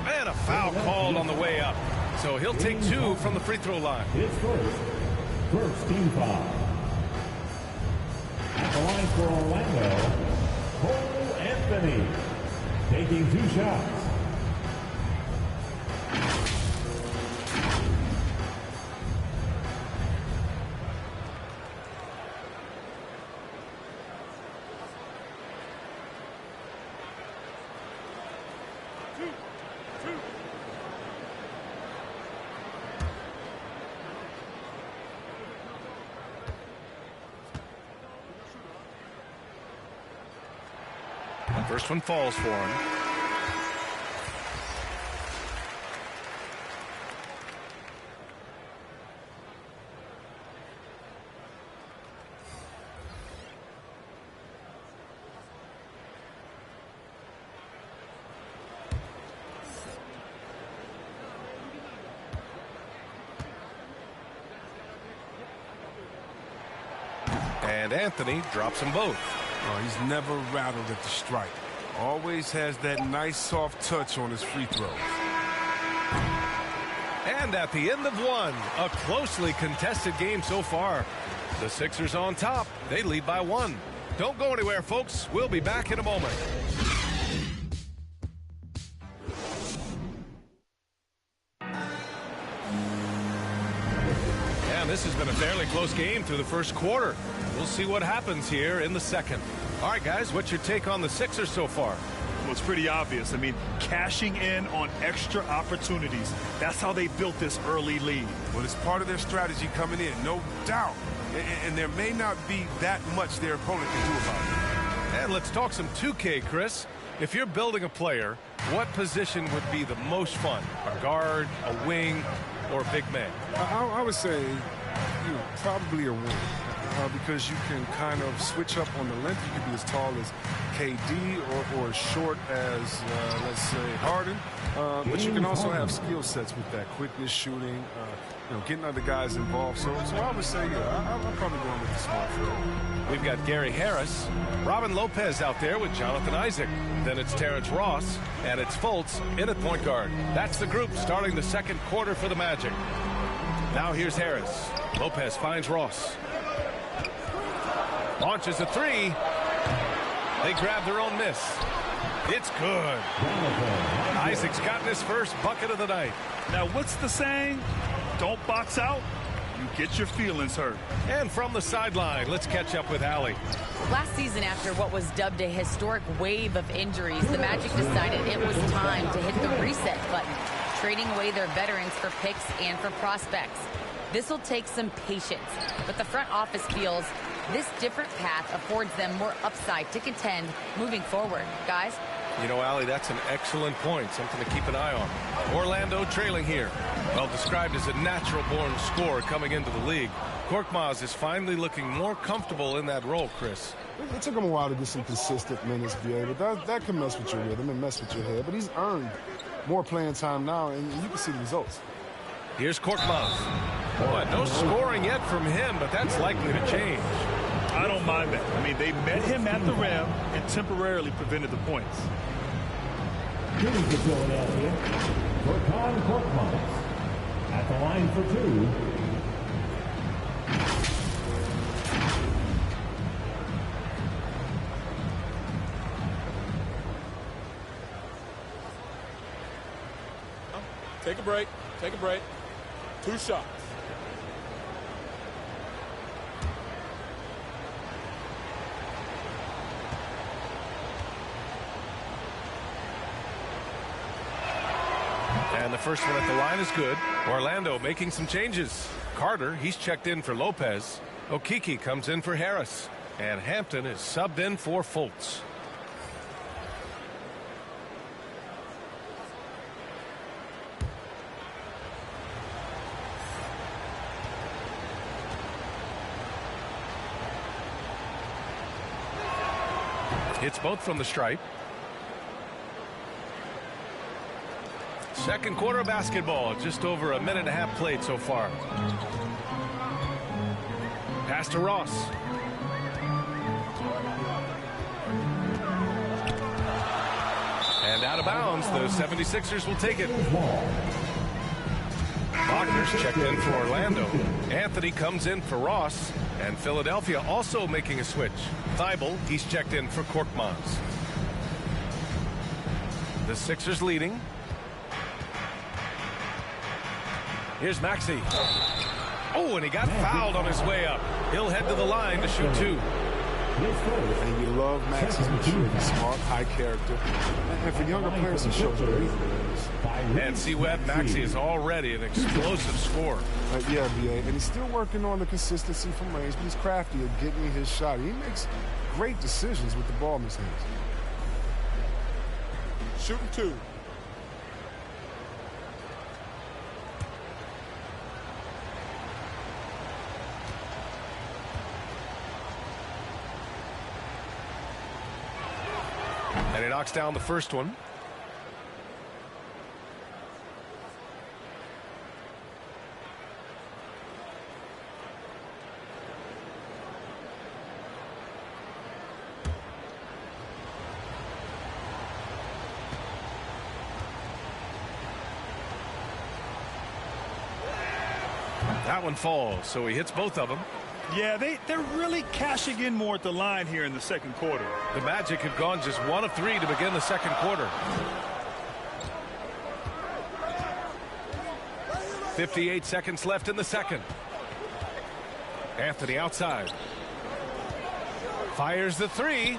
Speaker 20: And a foul called on the way up. So he'll take 2 from the free throw line.
Speaker 8: His first team foul. At the line for Orlando, Cole Anthony taking 2 shots.
Speaker 20: First one falls for him. And Anthony drops them both.
Speaker 21: Oh, he's never rattled at the strike. Always has that nice soft touch on his free throws.
Speaker 20: And at the end of one, a closely contested game so far. The Sixers on top. They lead by 1. Don't go anywhere, folks. We'll be back in a moment. And this has been a fairly close game through the first quarter. We'll see what happens here in the second. All right, guys, what's your take on the Sixers so far?
Speaker 22: Well, it's pretty obvious. I mean, cashing in on extra opportunities. That's how they built this early lead.
Speaker 21: Well, it's part of their strategy coming in, no doubt. And there may not be that much their opponent can do about it.
Speaker 20: And let's talk some 2K, Chris. If you're building a player, what position would be the most fun? A guard, a wing, or a big man?
Speaker 21: I would say probably a wing. Because you can kind of switch up on the length. You can be as tall as KD or as short as, let's say, Harden. But you can also have skill sets with that. Quickness, shooting, getting other guys involved. So I would say, I'm probably going with the small forward.
Speaker 20: We've got Gary Harris, Robin Lopez out there with Jonathan Isaac. Then it's Terrence Ross, and it's Fultz in at point guard. That's the group starting the second quarter for the Magic. Now here's Harris. Lopez finds Ross. Launches a 3. They grab their own miss. It's good. Isaac's gotten his first bucket of the night.
Speaker 22: Now, what's the saying? Don't box out. You get your feelings hurt.
Speaker 20: And from the sideline, let's catch up with Allie.
Speaker 1: Last season, after what was dubbed a historic wave of injuries, the Magic decided it was time to hit the reset button, trading away their veterans for picks and for prospects. This will take some patience, but the front office feels this different path affords them more upside to contend moving forward. Guys?
Speaker 20: You know, Allie, that's an excellent point. Something to keep an eye on. Orlando trailing here. Well, described as a natural-born scorer coming into the league. Korkmaz is finally looking more comfortable in that role, Chris.
Speaker 3: It took him a while to get some consistent minutes, VA, but that can mess with your rhythm and mess with your head. But he's earned more playing time now, and you can see the results.
Speaker 20: Here's Korkmaz. Boy, no scoring yet from him, but that's likely to change.
Speaker 22: I don't mind that. I mean, they met him at the rim and temporarily prevented the points.
Speaker 8: Here's the Philadelphia. Furkan Korkmaz at the line for 2.
Speaker 16: Take a break. Take a break. 2 shots.
Speaker 20: And the first one at the line is good. Orlando making some changes. Carter, he's checked in for Lopez. Okeke comes in for Harris. And Hampton is subbed in for Fultz. Hits both from the stripe. Second quarter of basketball, just over a minute and a half played so far. Pass to Ross. And out of bounds, the 76ers will take it. Wagner's checked in for Orlando. Anthony comes in for Ross. And Philadelphia also making a switch. Thibault, he's checked in for Korkmaz. The Sixers leading. Here's Maxey. Oh, and he got fouled on his way up. He'll head to the line to shoot 2.
Speaker 3: And you love Maxey's maturity, smart, high character. And for younger players, he shows you everything.
Speaker 20: And see, Webb, Maxey is already an explosive scorer.
Speaker 3: Yeah, BA. And he's still working on the consistency from range, but he's crafty at getting his shot. He makes great decisions with the ball in his hands.
Speaker 16: Shooting 2.
Speaker 20: And he knocks down the first one. That one falls, so he hits both of them.
Speaker 22: Yeah, they're really cashing in more at the line here in the second quarter.
Speaker 20: The Magic have gone just 1 of 3 to begin the second quarter. 58 seconds left in the second. Anthony outside. Fires the three.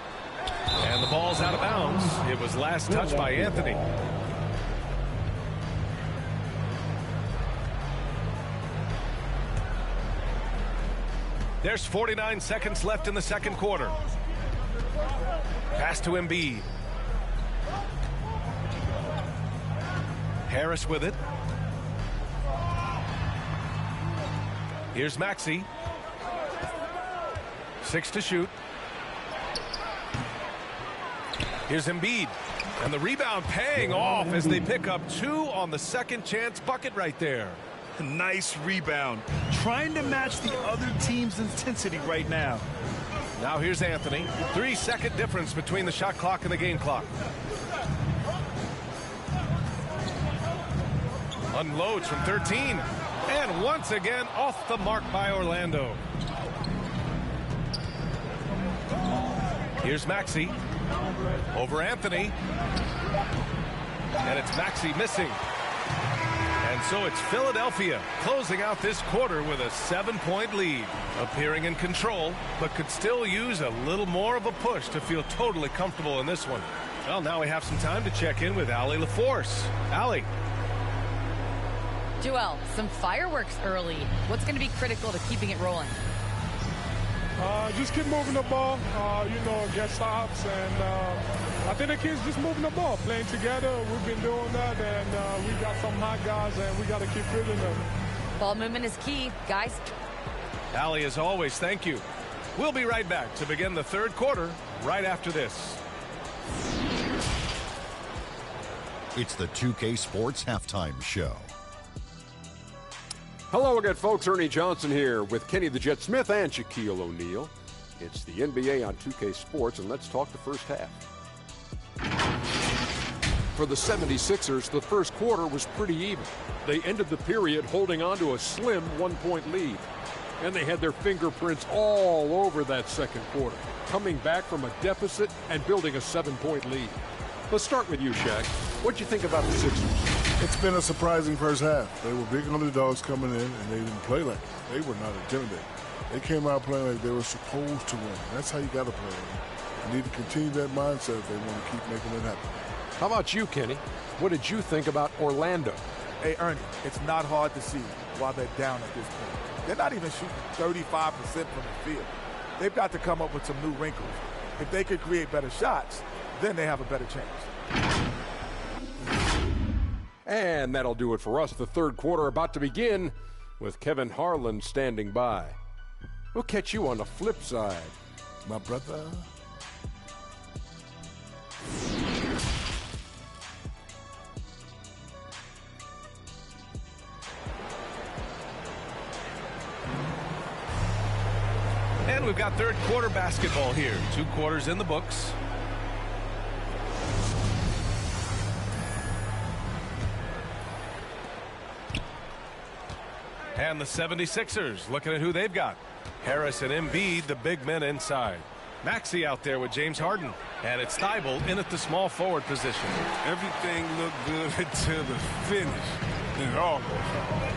Speaker 20: And the ball's out of bounds. It was last touched by Anthony. There's 49 seconds left in the second quarter. Pass to Embiid. Harris with it. Here's Maxey. 6 to shoot. Here's Embiid. And the rebound paying off as they pick up 2 on the second chance bucket right there.
Speaker 22: Nice rebound. Trying to match the other team's intensity right now.
Speaker 20: Now here's Anthony. 3-second difference between the shot clock and the game clock. Unloads from 13. And once again off the mark by Orlando. Here's Maxey. Over Anthony. And it's Maxey missing. And so it's Philadelphia closing out this quarter with a 7-point lead. Appearing in control, but could still use a little more of a push to feel totally comfortable in this one. Well, now we have some time to check in with Allie LaForce. Allie.
Speaker 1: Joel, some fireworks early. What's going to be critical to keeping it rolling?
Speaker 2: Just keep moving the ball, get stops, and I think the kids just moving the ball, playing together. We've been doing that, and we got some hot guys, and we got to keep feeding them.
Speaker 1: Ball movement is key, guys.
Speaker 20: Allie, as always, thank you. We'll be right back to begin the third quarter right after this.
Speaker 5: It's the 2K Sports Halftime Show.
Speaker 12: Hello again, folks. Ernie Johnson here with Kenny the Jet Smith and Shaquille O'Neal. It's the NBA on 2K Sports, and let's talk the first half. For the 76ers, the first quarter was pretty even. They ended the period holding on to a slim 1-point lead, and they had their fingerprints all over that second quarter, coming back from a deficit and building a 7-point lead. Let's start with you, Shaq. What'd you think about the Sixers?
Speaker 13: It's been a surprising first half. They were big underdogs coming in, and they didn't play like it. They were not intimidated. They came out playing like they were supposed to win. That's how you got to play. You need to continue that mindset if they want to keep making it happen.
Speaker 12: How about you, Kenny? What did you think about Orlando?
Speaker 14: Hey, Ernie, it's not hard to see why they're down at this point. They're not even shooting 35% from the field. They've got to come up with some new wrinkles. If they could create better shots, then they have a better chance.
Speaker 12: And that'll do it for us. The third quarter about to begin with Kevin Harlan standing by. We'll catch you on the flip side, my brother.
Speaker 20: And we've got third quarter basketball here. 2 quarters in the books. And the 76ers looking at who they've got. Harris and Embiid, the big men inside. Maxey out there with James Harden. And it's Thybulle in at the small forward position.
Speaker 21: Everything looked good until the finish. Then it all goes wrong.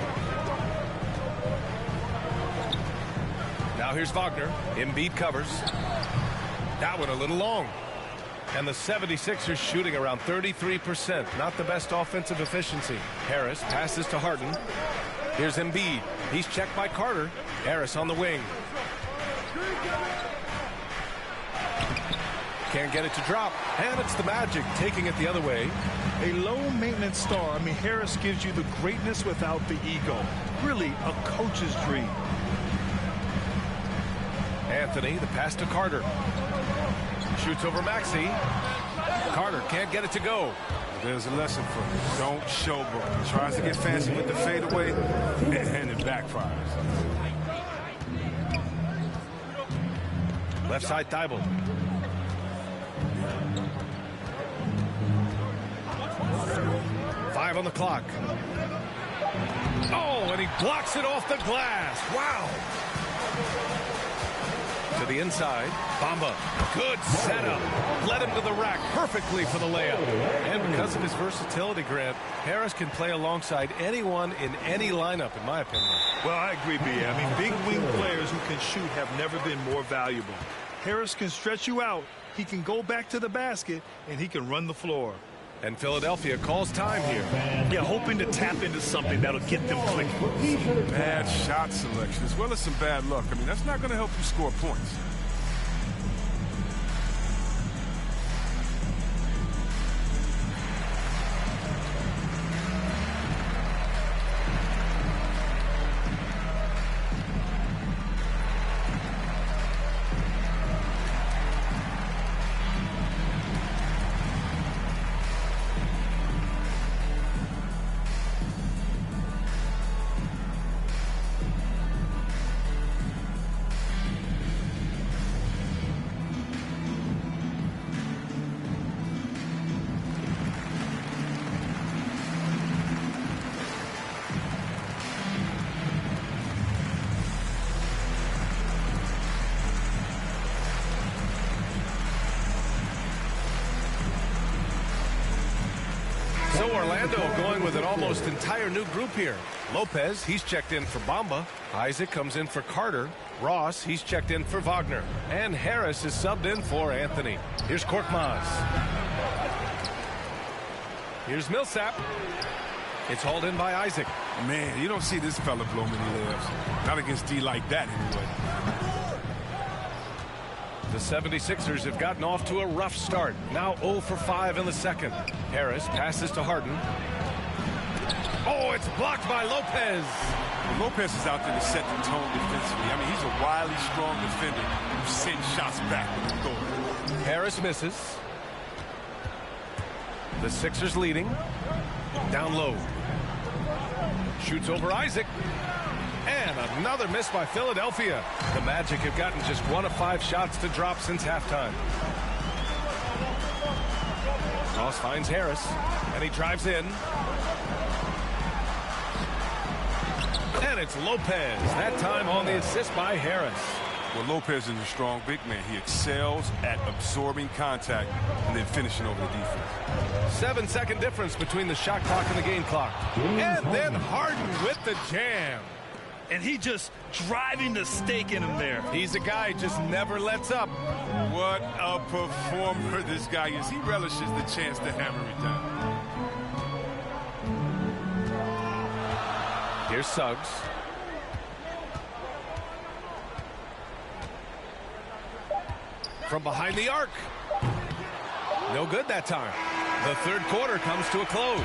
Speaker 20: Now here's Wagner. Embiid covers. That one a little long. And the 76ers shooting around 33%. Not the best offensive efficiency. Harris passes to Harden. Here's Embiid. He's checked by Carter. Harris on the wing. Can't get it to drop. And it's the Magic taking it the other way.
Speaker 22: A low-maintenance star. I mean, Harris gives you the greatness without the ego. Really a coach's dream.
Speaker 20: Anthony, the pass to Carter. Shoots over Maxey. Carter can't get it to go.
Speaker 21: There's a lesson for him. Don't showboat. He tries to get fancy with the fadeaway, and it backfires.
Speaker 20: Left side Thybulle. Five on the clock. Oh, and he blocks it off the glass. Wow. To the inside. Bamba. Good setup. Led him to the rack perfectly for the layup. And because of his versatility, Grant, Harris can play alongside anyone in any lineup, in my opinion.
Speaker 22: Well, I agree, B. I mean, big wing players who can shoot have never been more valuable. Harris can stretch you out. He can go back to the basket, and he can run the floor.
Speaker 20: And Philadelphia calls time here.
Speaker 22: Yeah, hoping to tap into something that'll get them clicking.
Speaker 21: Bad shot selection as well as some bad luck. I mean, that's not going to help you score points.
Speaker 20: So Orlando going with an almost entire new group here. Lopez, he's checked in for Bamba. Isaac comes in for Carter. Ross, he's checked in for Wagner. And Harris is subbed in for Anthony. Here's Korkmaz. Here's Millsap. It's hauled in by Isaac.
Speaker 21: Man, you don't see this fella blow many layups. Not against D like that, anyway.
Speaker 20: The 76ers have gotten off to a rough start. Now 0 for 5 in the second. Harris passes to Harden. Oh, it's blocked by Lopez.
Speaker 21: Well, Lopez is out there to set the tone defensively. I mean, he's a wily, strong defender who sends shots back with authority.
Speaker 20: Harris misses. The Sixers leading. Down low. Shoots over Isaac. And another miss by Philadelphia. The Magic have gotten just 1 of 5 shots to drop since halftime. Ross finds Harris, and he drives in. And it's Lopez, that time on the assist by Harris.
Speaker 21: Well, Lopez is a strong big man. He excels at absorbing contact and then finishing over the defense.
Speaker 20: 7-second difference between the shot clock and the game clock. And then Harden with the jam.
Speaker 22: And he just driving the stake in him there.
Speaker 20: He's a guy who just never lets up.
Speaker 21: What a performer this guy is. He relishes the chance to hammer it down.
Speaker 20: Here's Suggs. From behind the arc. No good that time. The third quarter comes to a close.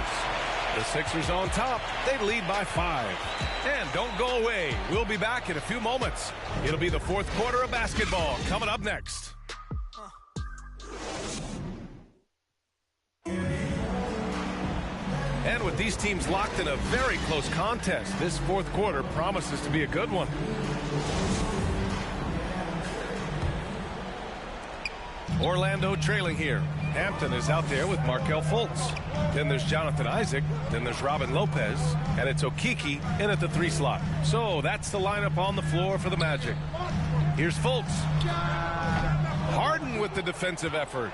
Speaker 20: The Sixers on top. They lead by 5. And don't go away. We'll be back in a few moments. It'll be the fourth quarter of basketball coming up next. And with these teams locked in a very close contest, this fourth quarter promises to be a good one. Orlando trailing here. Hampton is out there with Markelle Fultz. Then there's Jonathan Isaac. Then there's Robin Lopez. And it's Okeke in at the 3 slot. So that's the lineup on the floor for the Magic. Here's Fultz. Harden with the defensive effort.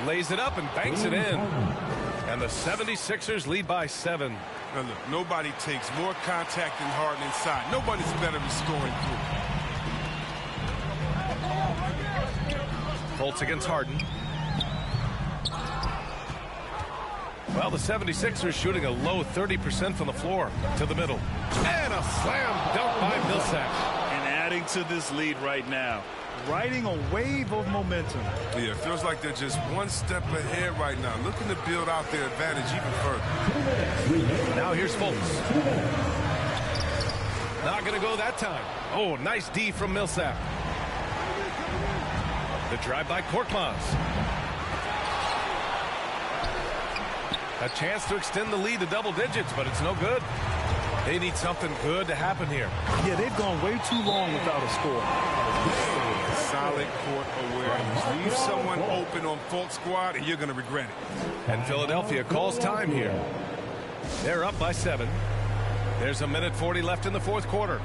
Speaker 20: Lays it up and banks it in. And the 76ers lead by 7.
Speaker 21: Now look, nobody takes more contact than Harden inside. Nobody's better at scoring through.
Speaker 20: Fultz against Harden. Well, the 76ers shooting a low 30% from the floor to the middle. And a slam dunk by Millsap.
Speaker 22: And adding to this lead right now. Riding a wave of momentum.
Speaker 21: Yeah, it feels like they're just one step ahead right now, looking to build out their advantage even further.
Speaker 20: Now here's Fultz. Not going to go that time. Oh, nice D from Millsap. The drive by Korkmaz. A chance to extend the lead to double digits, but it's no good. They need something good to happen here.
Speaker 22: Yeah, they've gone way too long without a score.
Speaker 21: solid court awareness. Leave someone open on full squad, and you're going to regret it.
Speaker 20: And Philadelphia calls time here. They're up by 7. There's a minute 40 left in the fourth quarter.